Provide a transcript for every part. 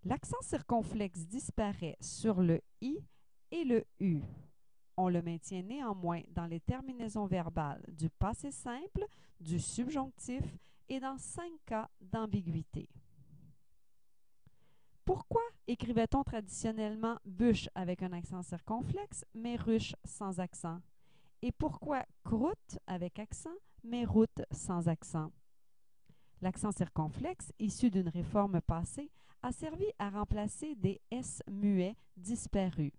L'accent circonflexe disparaît sur le I et le U. On le maintient néanmoins dans les terminaisons verbales du passé simple, du subjonctif et dans 5 cas d'ambiguïté. Pourquoi écrivait-on traditionnellement bûche avec un accent circonflexe, mais ruche sans accent? Et pourquoi croûte avec accent, mais route sans accent? L'accent circonflexe, issu d'une réforme passée, a servi à remplacer des S muets disparus.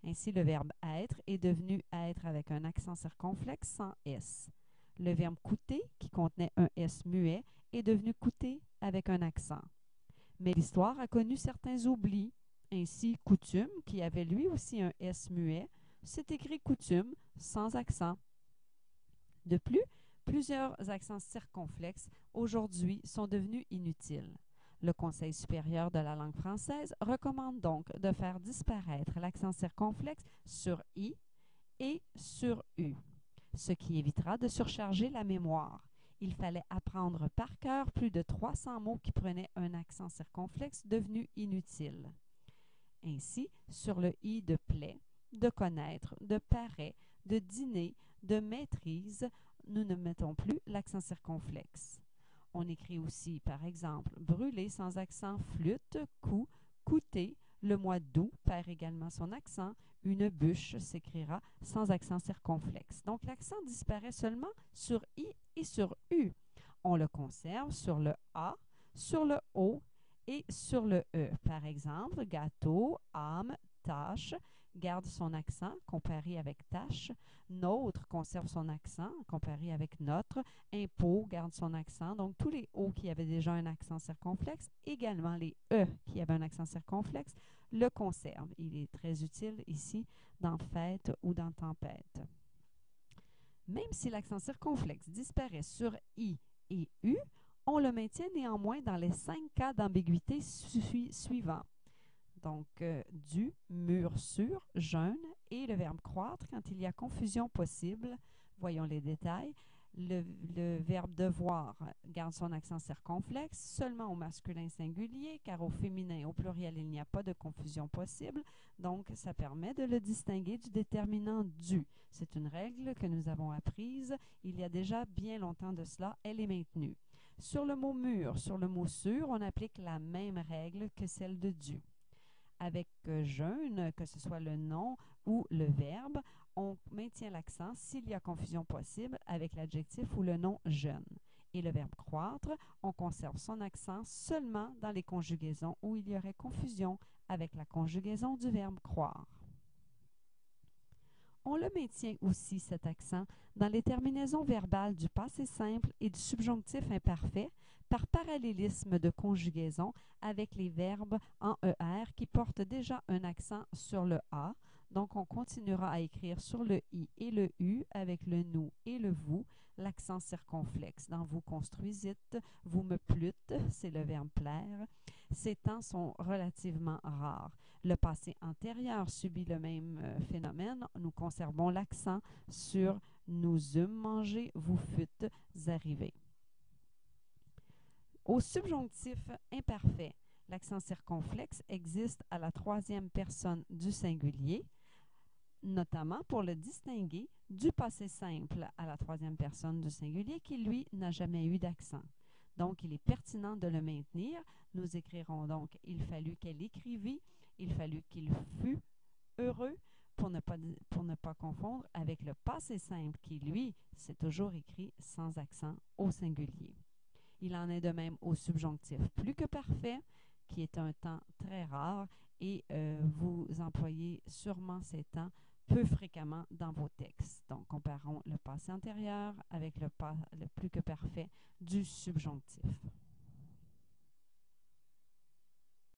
Ainsi, le verbe être est devenu être avec un accent circonflexe sans S. Le verbe coûter, qui contenait un S muet, est devenu coûter avec un accent. Mais l'histoire a connu certains oublis. Ainsi, coutume, qui avait lui aussi un S muet, s'est écrit coutume sans accent. De plus, plusieurs accents circonflexes aujourd'hui sont devenus inutiles. Le Conseil supérieur de la langue française recommande donc de faire disparaître l'accent circonflexe sur I et sur U, ce qui évitera de surcharger la mémoire. Il fallait apprendre par cœur plus de 300 mots qui prenaient un accent circonflexe devenu inutile. Ainsi, sur le I de plaît, de connaître, de paraît, de dîner, de maîtrise, nous ne mettons plus l'accent circonflexe. On écrit aussi, par exemple, brûler sans accent, flûte, coup, coûter. Le mois d'août perd également son accent. Une bûche s'écrira sans accent circonflexe. Donc, l'accent disparaît seulement sur I et sur U. On le conserve sur le A, sur le O et sur le E. Par exemple, gâteau, âme, tâche garde son accent comparé avec tâche. Nôtre conserve son accent comparé avec notre. Impôt garde son accent. Donc, tous les O qui avaient déjà un accent circonflexe, également les E qui avaient un accent circonflexe, le conservent. Il est très utile ici dans fête ou dans tempête. Même si l'accent circonflexe disparaît sur I et U, on le maintient néanmoins dans les 5 cas d'ambiguïté suivants. Donc, du, mur, sur, jeûne et le verbe croître quand il y a confusion possible. Voyons les détails. Le verbe devoir garde son accent circonflexe seulement au masculin singulier, car au féminin, au pluriel, il n'y a pas de confusion possible. Donc, ça permet de le distinguer du déterminant du. C'est une règle que nous avons apprise il y a déjà bien longtemps de cela. Elle est maintenue. Sur le mot mur, sur le mot sur, on applique la même règle que celle de du. Avec jeûne, que ce soit le nom ou le verbe, on maintient l'accent s'il y a confusion possible avec l'adjectif ou le nom jeûne. Et le verbe croître, on conserve son accent seulement dans les conjugaisons où il y aurait confusion avec la conjugaison du verbe croire. On le maintient aussi, cet accent, dans les terminaisons verbales du passé simple et du subjonctif imparfait par parallélisme de conjugaison avec les verbes en ER qui portent déjà un accent sur le A. Donc, on continuera à écrire sur le I et le U avec le nous et le vous, l'accent circonflexe. Dans vous construisîtes, vous me plûtes, c'est le verbe plaire. Ces temps sont relativement rares. Le passé antérieur subit le même phénomène. Nous conservons l'accent sur nous eûmes mangé, vous fûtes arrivés. Au subjonctif imparfait, l'accent circonflexe existe à la troisième personne du singulier, notamment pour le distinguer du passé simple à la troisième personne du singulier qui, lui, n'a jamais eu d'accent. Donc, il est pertinent de le maintenir. Nous écrirons donc « il fallut qu'elle écrivît », « il fallut qu'il fût heureux », pour ne pas confondre avec le passé simple qui, lui, s'est toujours écrit sans accent au singulier. Il en est de même au subjonctif plus que parfait, qui est un temps très rare, et vous employez sûrement ces temps peu fréquemment dans vos textes. Donc, comparons le passé antérieur avec le plus que parfait du subjonctif.